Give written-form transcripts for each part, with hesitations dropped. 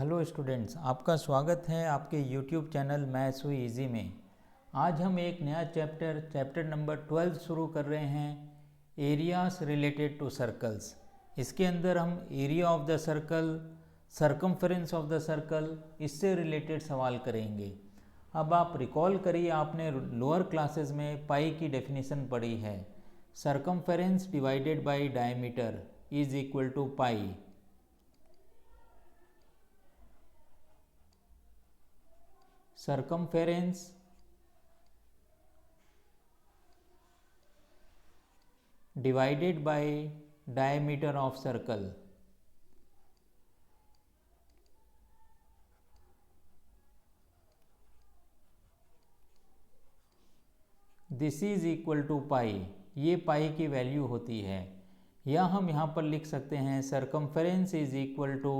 Hello students, आपका स्वागत है आपके यूट्यूब चैनल मैथ्स हुई इजी में। आज हम एक नया चैप्टर नंबर 12 शुरू कर रहे हैं, एरियाज रिलेटेड टू सर्कल्स। इसके अंदर हम area of the circle, circumference of the circle, इससे रिलेटेड सवाल करेंगे। अब आप रिकॉल करिए, आपने लोअर क्लासेस में पाई की डेफिनेशन पढ़ी है। Circumference divided by diameter is equal to pi. Circumference divided by diameter of circle. This is equal to पाई। ये पाई की वैल्यू होती है, या हम यहाँ पर लिख सकते हैं circumference is equal to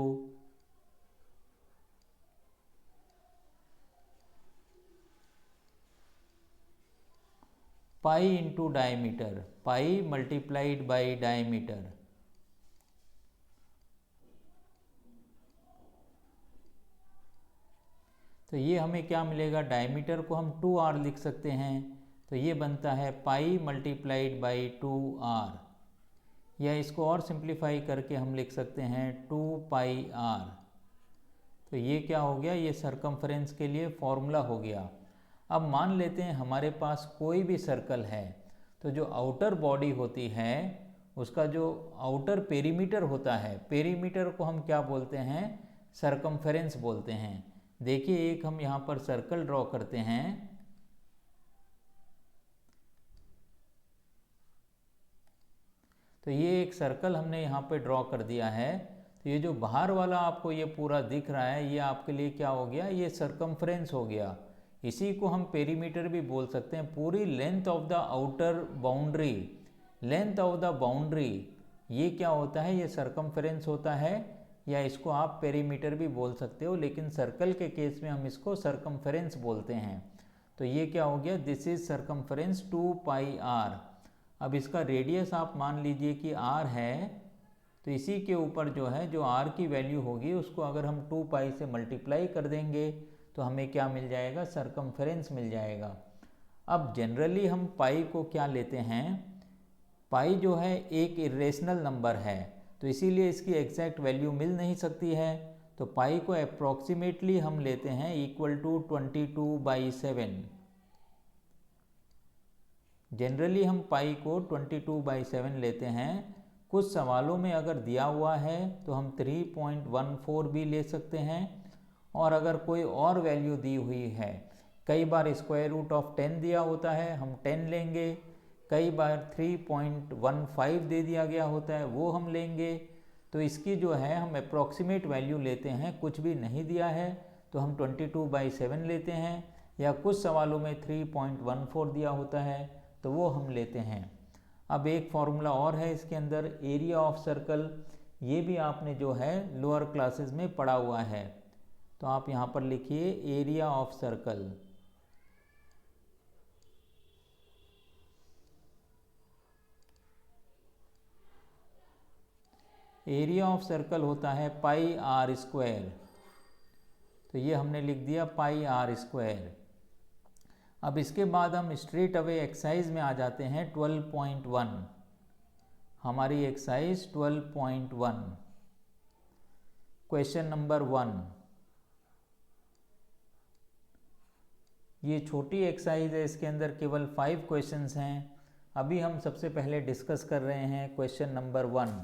pi into diameter, pi multiplied by diameter. तो ये हमें क्या मिलेगा, डायमीटर को हम 2r लिख सकते हैं, तो ये बनता है पाई मल्टीप्लाइड बाई 2r, या इसको और सिंप्लीफाई करके हम लिख सकते हैं 2 पाई r। तो ये क्या हो गया, ये सरकमफेरेंस के लिए फॉर्मूला हो गया। अब मान लेते हैं हमारे पास कोई भी सर्कल है, तो जो आउटर बॉडी होती है उसका जो आउटर पेरीमीटर होता है, पेरीमीटर को हम क्या बोलते हैं, सरकमफेरेंस बोलते हैं। देखिए, एक हम यहाँ पर सर्कल ड्रॉ करते हैं। तो ये एक सर्कल हमने यहाँ पे ड्रॉ कर दिया है। तो ये जो बाहर वाला आपको ये पूरा दिख रहा है, ये आपके लिए क्या हो गया, ये सरकमफ्रेंस हो गया। इसी को हम पेरीमीटर भी बोल सकते हैं। पूरी length of the outer boundary, length of the boundary, ये क्या होता है, ये सरकमफ्रेंस होता है, या इसको आप पेरीमीटर भी बोल सकते हो, लेकिन सर्कल के केस में हम इसको सरकमफ्रेंस बोलते हैं। तो ये क्या हो गया, this is circumference 2 pi r. अब इसका रेडियस आप मान लीजिए कि r है, तो इसी के ऊपर जो है, जो r की वैल्यू होगी उसको अगर हम 2 पाई से मल्टीप्लाई कर देंगे तो हमें क्या मिल जाएगा, सरकमफेरेंस मिल जाएगा। अब जनरली हम पाई को क्या लेते हैं, पाई जो है एक इरेशनल नंबर है, तो इसीलिए इसकी एग्जैक्ट वैल्यू मिल नहीं सकती है। तो पाई को अप्रॉक्सीमेटली हम लेते हैं इक्वल टू 22/7। जनरली हम पाई को 22/7 लेते हैं। कुछ सवालों में अगर दिया हुआ है तो हम 3.14 भी ले सकते हैं, और अगर कोई और वैल्यू दी हुई है, कई बार स्क्वायर रूट ऑफ 10 दिया होता है, हम 10 लेंगे। कई बार 3.15 दे दिया गया होता है, वो हम लेंगे। तो इसकी जो है हम अप्रॉक्सीमेट वैल्यू लेते हैं। कुछ भी नहीं दिया है तो हम 22/7 लेते हैं, या कुछ सवालों में 3.14 दिया होता है तो वो हम लेते हैं। अब एक फॉर्मूला और है इसके अंदर, एरिया ऑफ सर्कल। ये भी आपने जो है लोअर क्लासेस में पढ़ा हुआ है। तो आप यहाँ पर लिखिए area of circle. Area of circle होता है पाई आर स्क्वायर। तो ये हमने लिख दिया पाई आर स्क्वायर। अब इसके बाद हम स्ट्रेट अवे एक्सरसाइज में आ जाते हैं 12.1। हमारी एक्सरसाइज 12.1, क्वेश्चन नंबर 1। ये छोटी एक्सरसाइज है, इसके अंदर केवल 5 क्वेश्चंस हैं। अभी हम सबसे पहले डिस्कस कर रहे हैं क्वेश्चन नंबर 1।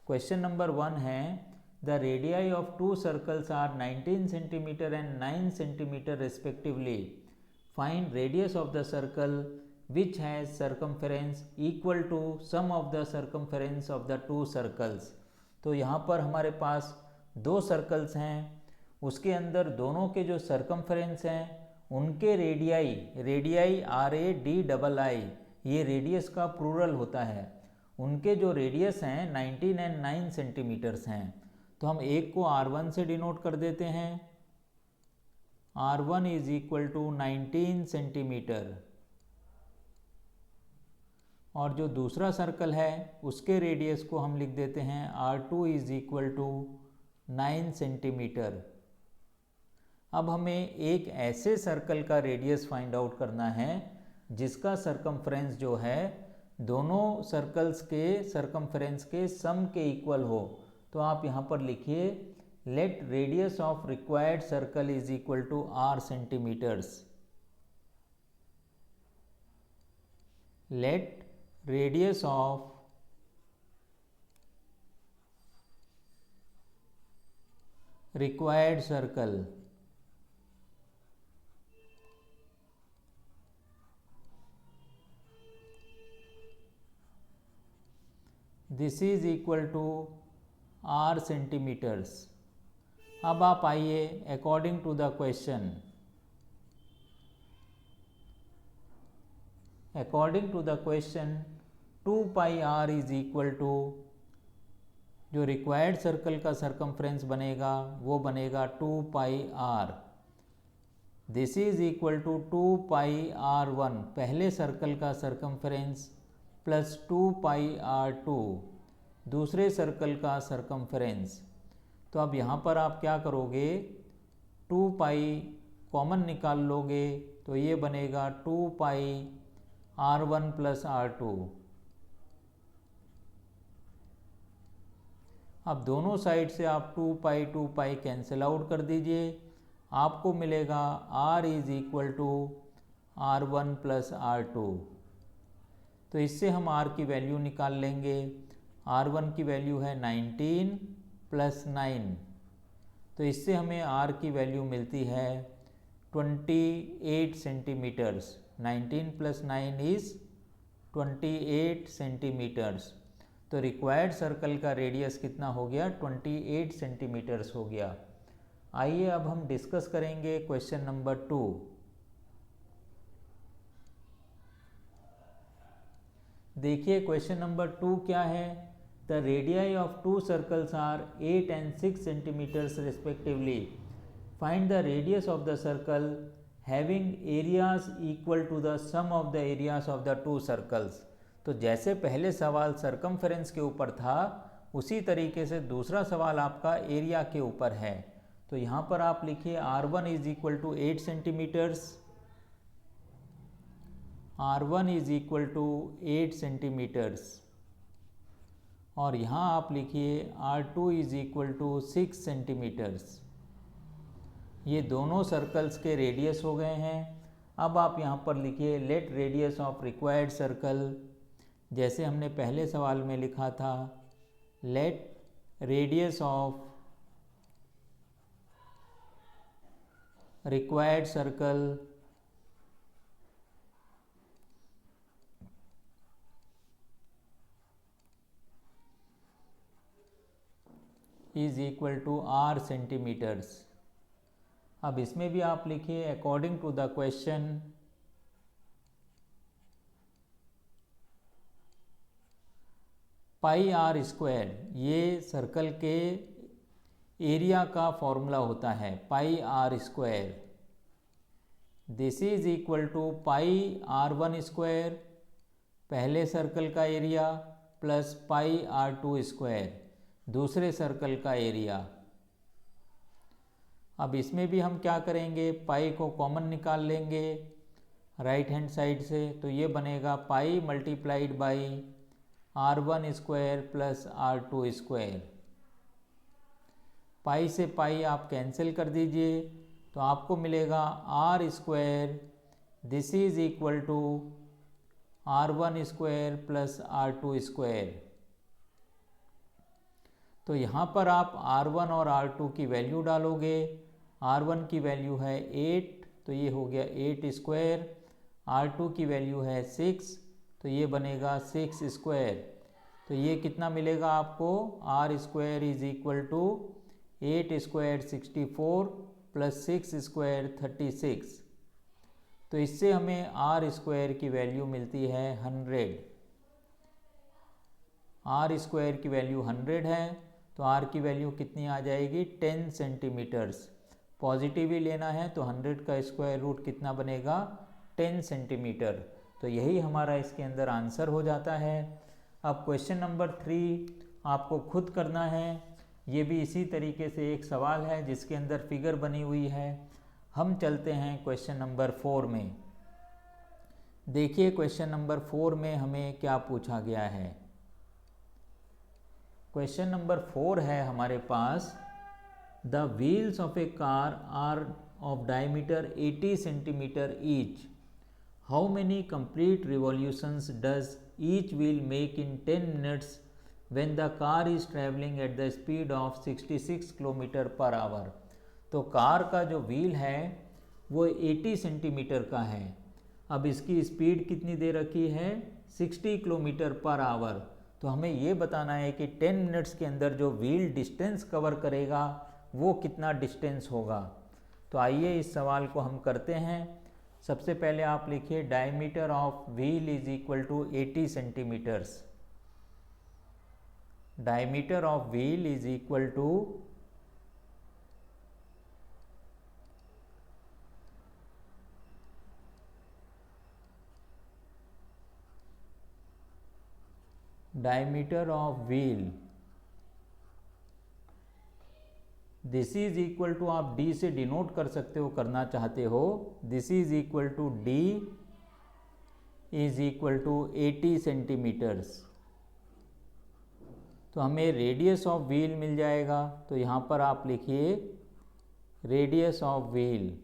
क्वेश्चन नंबर 1 है, the radii of 2 circles are 19 centimetre and 9 centimetre respectively. Find radius of the circle which has circumference equal to sum of the circumference of the 2 circles. तो यहाँ पर हमारे पास 2 circles हैं, उसके अंदर दोनों के जो सरकमफेरेंस हैं उनके रेडियाई, रेडियाई RADII, ये रेडियस का प्लूरल होता है, उनके जो रेडियस हैं 19 एंड 9 सेंटीमीटर्स हैं। तो हम एक को R1 से डिनोट कर देते हैं, R1 is equal to 19 centimetre. और जो दूसरा सर्कल है उसके रेडियस को हम लिख देते हैं R2 is equal to 9 centimetre. अब हमें एक ऐसे सर्कल का रेडियस फाइंड आउट करना है जिसका सरकमफ्रेंस जो है दोनों सर्कल्स के सरकमफ्रेंस के सम के इक्वल हो। तो आप यहाँ पर लिखिए let radius of required circle is equal to r centimetres. लेट रेडियस ऑफ required circle this is equal to r centimetres. अब आप आइए according to the question, according to the question 2 pi r is equal to जो required circle का circumference बनेगा वो बनेगा 2 pi r। This is equal to 2 pi r1 पहले circle का सरकमफ्रेंस प्लस 2 पाई r2 दूसरे सर्कल का सरकमफ्रेंस। तो अब यहाँ पर आप क्या करोगे, 2 पाई कॉमन निकाल लोगे तो ये बनेगा 2 पाई r1 प्लस r2। अब दोनों साइड से आप 2 पाई कैंसिल आउट कर दीजिए, आपको मिलेगा r is equal to r1 plus r2। तो इससे हम r की वैल्यू निकाल लेंगे। r1 की वैल्यू है 19 प्लस 9, तो इससे हमें r की वैल्यू मिलती है 28 सेंटीमीटर्स। 19 प्लस 9 इज 28 सेंटीमीटर्स। तो रिक्वायर्ड सर्कल का रेडियस कितना हो गया, 28 सेंटीमीटर्स हो गया। आइए अब हम डिस्कस करेंगे क्वेश्चन नंबर 2। देखिए क्वेश्चन नंबर 2 क्या है, the radii of 2 circles are 8 and 6 centimetres respectively. Find the radius of the circle having areas equal to the sum of the areas of the 2 circles. तो जैसे पहले सवाल circumference के ऊपर था उसी तरीके से दूसरा सवाल आपका एरिया के ऊपर है। तो यहाँ पर आप लिखिए r1 is equal to 8 centimetres, r1 is equal to 8 centimetres, और यहाँ आप लिखिए r2 is equal to 6 centimetres. ये दोनों सर्कल्स के रेडियस हो गए हैं। अब आप यहाँ पर लिखिए let radius of required circle, जैसे हमने पहले सवाल में लिखा था let radius of required circle is equal to r centimetres. अब इसमें भी आप लिखिए according to the question pi r square, ये सर्कल के एरिया का फॉर्मूला होता है pi r square. This is equal to pi r1 square पहले सर्कल का area plus pi r2 square दूसरे सर्कल का एरिया। अब इसमें भी हम क्या करेंगे, पाई को कॉमन निकाल लेंगे राइट हैंड साइड से, तो ये बनेगा pi multiplied by r1 square plus r2 square. Pi से पाई आप कैंसिल कर दीजिए तो आपको मिलेगा r square, this is equal to r1 square plus r2 square. तो यहाँ पर आप r1 और r2 की वैल्यू डालोगे। r1 की वैल्यू है 8, तो ये हो गया 8 स्क्वायर, r2 की वैल्यू है 6, तो ये बनेगा 6 स्क्वायर। तो ये कितना मिलेगा आपको, r square is equal to 8 square 64 plus 6 square 36। तो इससे हमें r स्क्वायर की वैल्यू मिलती है 100। r स्क्वायर की वैल्यू 100 है, तो r की वैल्यू कितनी आ जाएगी 10 सेंटीमीटर्स। पॉजिटिव ही लेना है तो 100 का स्क्वायर रूट कितना बनेगा 10 सेंटीमीटर। तो यही हमारा इसके अंदर आंसर हो जाता है। अब क्वेश्चन नंबर 3 आपको खुद करना है। ये भी इसी तरीके से एक सवाल है जिसके अंदर फिगर बनी हुई है। हम चलते हैं क्वेश्चन नंबर 4 में। देखिए क्वेश्चन नंबर 4 में हमें क्या पूछा गया है। क्वेश्चन नंबर 4 है हमारे पास, the wheels of a car are of diameter 80 centimetre each. How many complete revolutions does each wheel make in 10 minutes when the car is traveling at the speed of 66 kilometre per hour. तो car का जो wheel है वो 80 centimetre का है। अब इसकी speed कितनी दे रखी है, 60 किलोमीटर पर आवर। तो हमें ये बताना है कि 10 मिनट्स के अंदर जो व्हील डिस्टेंस कवर करेगा वो कितना डिस्टेंस होगा। तो आइए इस सवाल को हम करते हैं। सबसे पहले आप लिखिए diameter of wheel is equal to 80 centimetres. diameter of wheel is equal to diameter of wheel, this is equal to, आप d से डिनोट कर सकते हो, करना चाहते हो, this is equal to d is equal to 80 centimetres. तो हमें रेडियस ऑफ व्हील मिल जाएगा। तो यहाँ पर आप लिखिए radius of wheel,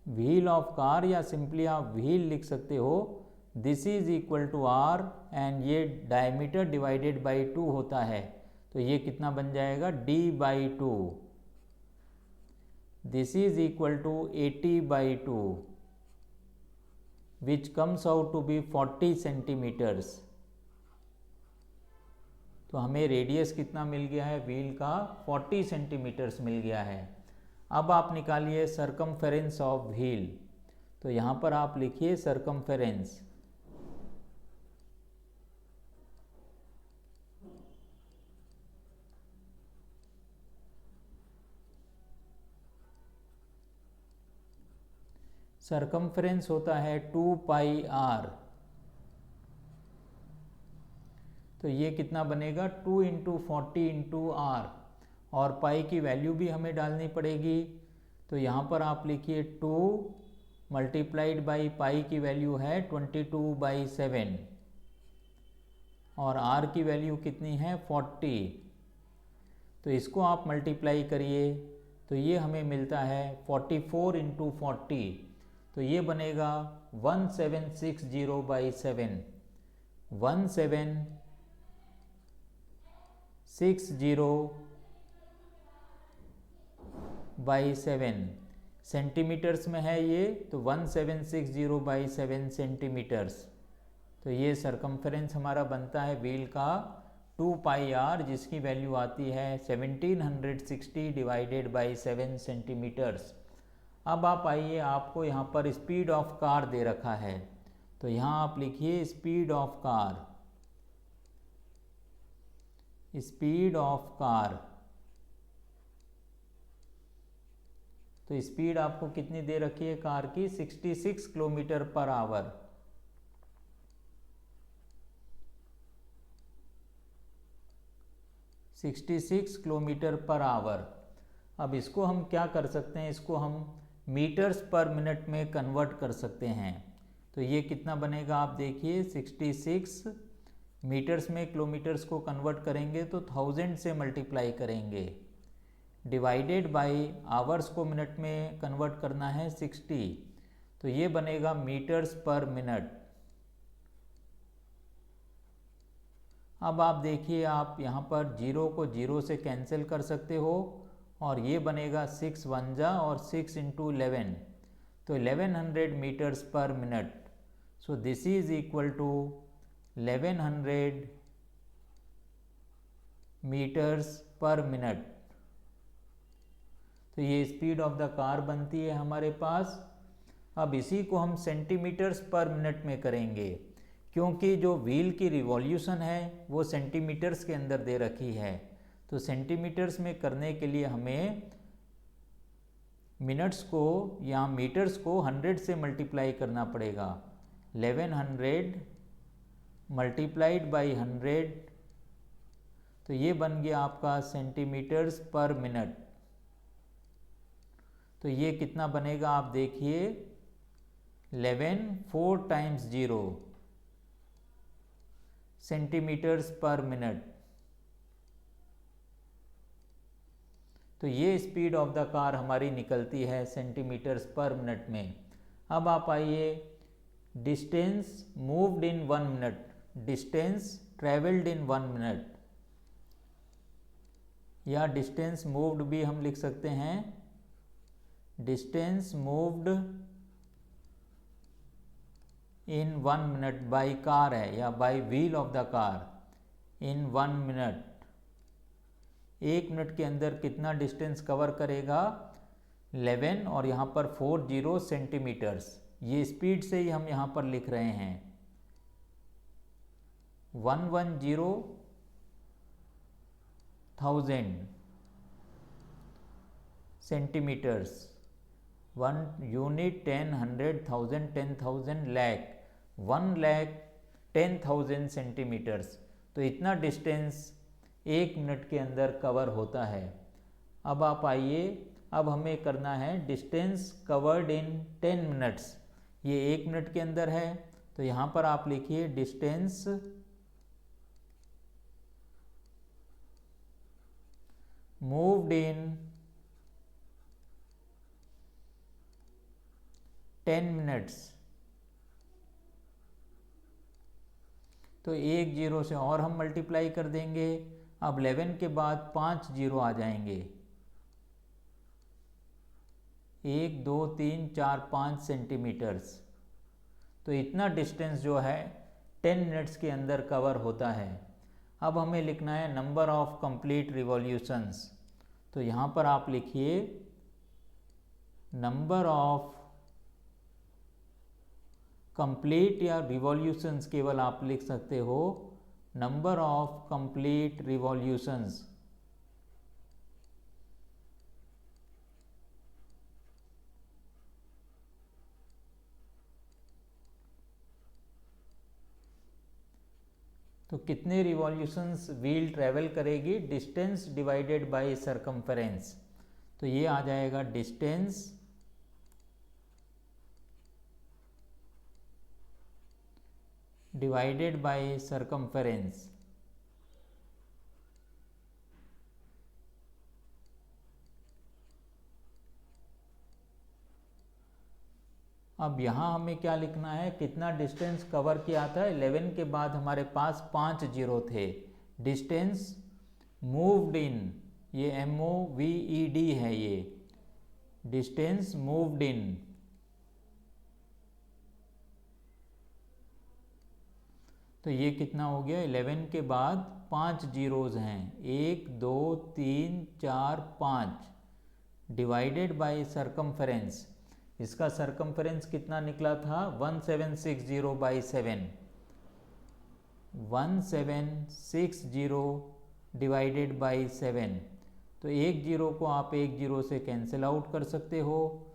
wheel of car या सिंपली आप व्हील लिख सकते हो। This is equal to r and ये डायमीटर डिवाइडेड बाई 2 होता है। तो ये कितना बन जाएगा, d by 2। This is equal to 80 by 2 which comes out to be 40 centimetres. तो हमें रेडियस कितना मिल गया है व्हील का, 40 सेंटीमीटर्स मिल गया है। अब आप निकालिए सरकमफेरेंस ऑफ व्हील। तो यहाँ पर आप लिखिए सरकमफेरेंस, सरकमफ्रेंस होता है 2 पाई आर। तो ये कितना बनेगा, 2 इंटू 40 इंटू आर, और पाई की वैल्यू भी हमें डालनी पड़ेगी। तो यहाँ पर आप लिखिए 2 मल्टीप्लाइड बाई पाई की वैल्यू है 22/7 और आर की वैल्यू कितनी है 40। तो इसको आप मल्टीप्लाई करिए तो ये हमें मिलता है 44 इंटू 40। तो ये बनेगा 1760/7, 1760/7 सेंटीमीटर्स में है ये। तो 1760/7 सेंटीमीटर्स। तो ये सरकमफेरेंस हमारा बनता है व्हील का 2 पाई आर, जिसकी वैल्यू आती है 1760 डिवाइडेड बाई 7 सेंटीमीटर्स। अब आप आइए, आपको यहाँ पर स्पीड ऑफ कार दे रखा है। तो यहाँ आप लिखिए speed of car, speed of car. तो स्पीड आपको कितनी दे रखी है कार की, 66 kilometre per hour. Kilometre per hour. अब इसको हम क्या कर सकते हैं, इसको हम मीटर्स पर मिनट में कन्वर्ट कर सकते हैं। तो ये कितना बनेगा, आप देखिए 66 मीटर्स में किलोमीटर्स को कन्वर्ट करेंगे तो 1000 से मल्टीप्लाई करेंगे, डिवाइडेड बाय आवर्स को मिनट में कन्वर्ट करना है 60। तो ये बनेगा मीटर्स पर मिनट। अब आप देखिए, आप यहाँ पर 0 को 0 से कैंसिल कर सकते हो और ये बनेगा 6 1 जा और 6 इंटू 11, तो 1100 metres per minute. So this is equal to 1100 metres per minute. तो ये स्पीड ऑफ द कार बनती है हमारे पास। अब इसी को हम सेंटीमीटर्स पर मिनट में करेंगे, क्योंकि जो व्हील की रिवॉल्यूशन है वो सेंटीमीटर्स के अंदर दे रखी है। तो सेंटीमीटर्स में करने के लिए हमें मिनट्स को या मीटर्स को 100 से मल्टीप्लाई करना पड़ेगा। 1100 मल्टीप्लाइड बाई 100, तो ये बन गया आपका सेंटीमीटर्स पर मिनट। तो ये कितना बनेगा आप देखिए, 11 4 टाइम्स 0 सेंटीमीटर्स पर मिनट। तो ये स्पीड ऑफ द कार हमारी निकलती है सेंटीमीटर्स पर मिनट में। अब आप आइए, distance moved in 1 minute, distance travelled in 1 minute, या डिस्टेंस मूव्ड भी हम लिख सकते हैं, distance moved in 1 minute by car है, या by wheel of the car in 1 minute. 1 minute के अंदर कितना डिस्टेंस कवर करेगा, 11 और यहाँ पर 40 सेंटीमीटर्स। ये स्पीड से ही हम यहाँ पर लिख रहे हैं 110,000 सेंटीमीटर्स, 1 यूनिट 10 100,000 10,000 लाख, 1,10,000 सेंटीमीटर्स। तो इतना डिस्टेंस 1 मिनट के अंदर कवर होता है। अब आप आइए, अब हमें करना है डिस्टेंस कवर्ड इन 10 मिनट्स। ये 1 मिनट के अंदर है, तो यहाँ पर आप लिखिए डिस्टेंस मूव्ड इन 10 मिनट्स। तो एक जीरो से और हम मल्टीप्लाई कर देंगे। अब 11 के बाद 5 जीरो आ जाएंगे, 1 2 3 4 5 सेंटीमीटर्स। तो इतना डिस्टेंस जो है 10 मिनट्स के अंदर कवर होता है। अब हमें लिखना है नंबर ऑफ कंप्लीट रिवॉल्यूशंस। तो यहाँ पर आप लिखिए नंबर ऑफ कंप्लीट, या रिवॉल्यूशंस केवल आप लिख सकते हो, नंबर ऑफ कंप्लीट रिवॉल्यूशंस। तो कितने रिवॉल्यूशंस व्हील ट्रेवल करेगी, डिस्टेंस डिवाइडेड बाय सरकमफेरेंस। तो ये आ जाएगा डिस्टेंस डिवाइडेड बाय सरकमफेरेंस। अब यहाँ हमें क्या लिखना है, कितना डिस्टेंस कवर किया था। 11 के बाद हमारे पास 5 जीरो थे। डिस्टेंस मूव्ड इन, ये MOVED है, ये डिस्टेंस मूव्ड इन। तो ये कितना हो गया, 11 के बाद 5 जीरोज हैं, 1 2 3 4 5, डिवाइडेड बाय सरकमफेरेंस। इसका सरकमफेरेंस कितना निकला था, 1760 बाई 7, 1760 डिवाइडेड बाई 7। तो एक जीरो को आप एक जीरो से कैंसिल आउट कर सकते हो।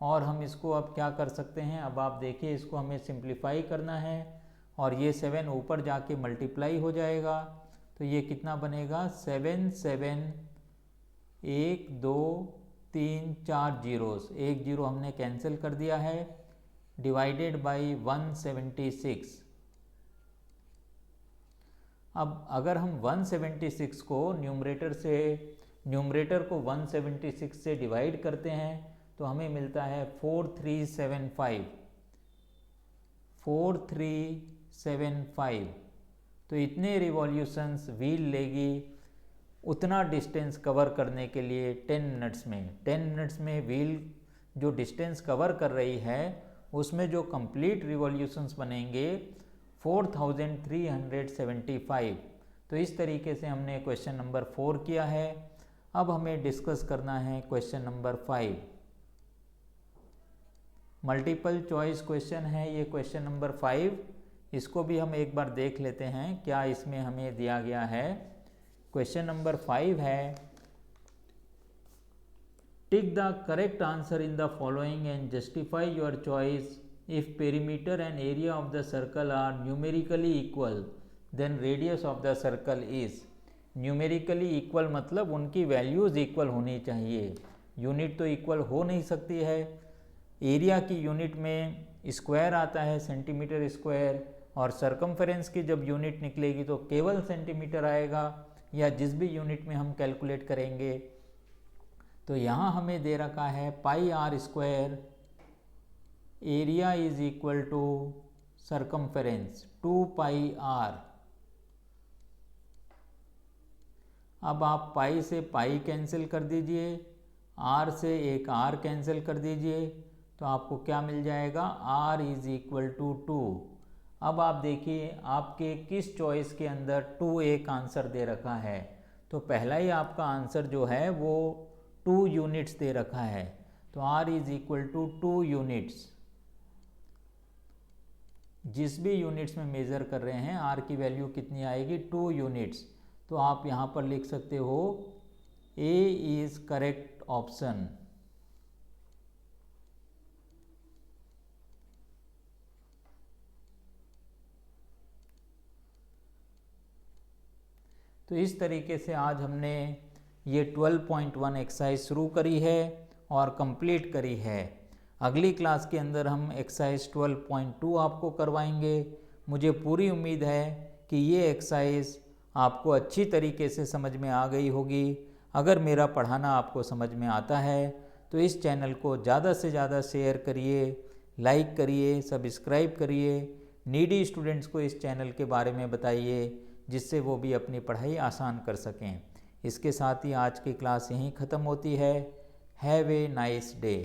और हम इसको अब क्या कर सकते हैं, अब आप देखिए इसको हमें सिंप्लीफाई करना है, और ये 7 ऊपर जाके मल्टीप्लाई हो जाएगा। तो ये कितना बनेगा, 7 7 1 2 3 4 जीरोस, एक जीरो हमने कैंसिल कर दिया है, डिवाइडेड बाई 176। अब अगर हम 176 को न्यूमरेटर को 176 से डिवाइड करते हैं तो हमें मिलता है 4375, 4375। तो इतने रिवॉल्यूशंस व्हील लेगी उतना डिस्टेंस कवर करने के लिए 10 मिनट्स में। 10 मिनट्स में व्हील जो डिस्टेंस कवर कर रही है उसमें जो कंप्लीट रिवॉल्यूशंस बनेंगे 4375। तो इस तरीके से हमने क्वेश्चन नंबर 4 किया है। अब हमें डिस्कस करना है question number 5। Multiple choice question है ये क्वेश्चन नंबर 5। इसको भी हम एक बार देख लेते हैं क्या इसमें हमें दिया गया है। क्वेश्चन नंबर 5 है, tick the correct answer in the following and justify your choice if perimeter and area of the circle are numerically equal then radius of the circle is numerically equal मतलब उनकी values equal होनी चाहिए, unit तो equal हो नहीं सकती है। Area की यूनिट में स्क्वायर आता है सेंटीमीटर स्क्वायर, और सरकमफेरेंस की जब यूनिट निकलेगी तो केवल सेंटीमीटर आएगा, या जिस भी यूनिट में हम कैलकुलेट करेंगे। तो यहाँ हमें दे रखा है pi r square, area is equal to circumference 2 pi r. अब आप पाई से पाई कैंसिल कर दीजिए, आर से एक आर कैंसिल कर दीजिए, तो आपको क्या मिल जाएगा, आर इज इक्वल टू 2। अब आप देखिए आपके किस चॉइस के अंदर 2 एक आंसर दे रखा है, तो पहला ही आपका आंसर जो है वो 2 यूनिट्स दे रखा है, तो r is equal to 2 units. जिस भी यूनिट्स में मेज़र कर रहे हैं आर की वैल्यू कितनी आएगी, 2 यूनिट्स। तो आप यहाँ पर लिख सकते हो ए इज करेक्ट ऑप्शन। तो इस तरीके से आज हमने ये 12.1 एक्सरसाइज शुरू करी है और कंप्लीट करी है। अगली क्लास के अंदर हम एक्सरसाइज 12.2 आपको करवाएंगे। मुझे पूरी उम्मीद है कि ये एक्सरसाइज आपको अच्छी तरीके से समझ में आ गई होगी। अगर मेरा पढ़ाना आपको समझ में आता है तो इस चैनल को ज़्यादा से ज़्यादा शेयर करिए, लाइक करिए, सब्सक्राइब करिए। नीडी स्टूडेंट्स को इस चैनल के बारे में बताइए जिससे वो भी अपनी पढ़ाई आसान कर सकें। इसके साथ ही आज की क्लास यहीं ख़त्म होती है। Have a nice day.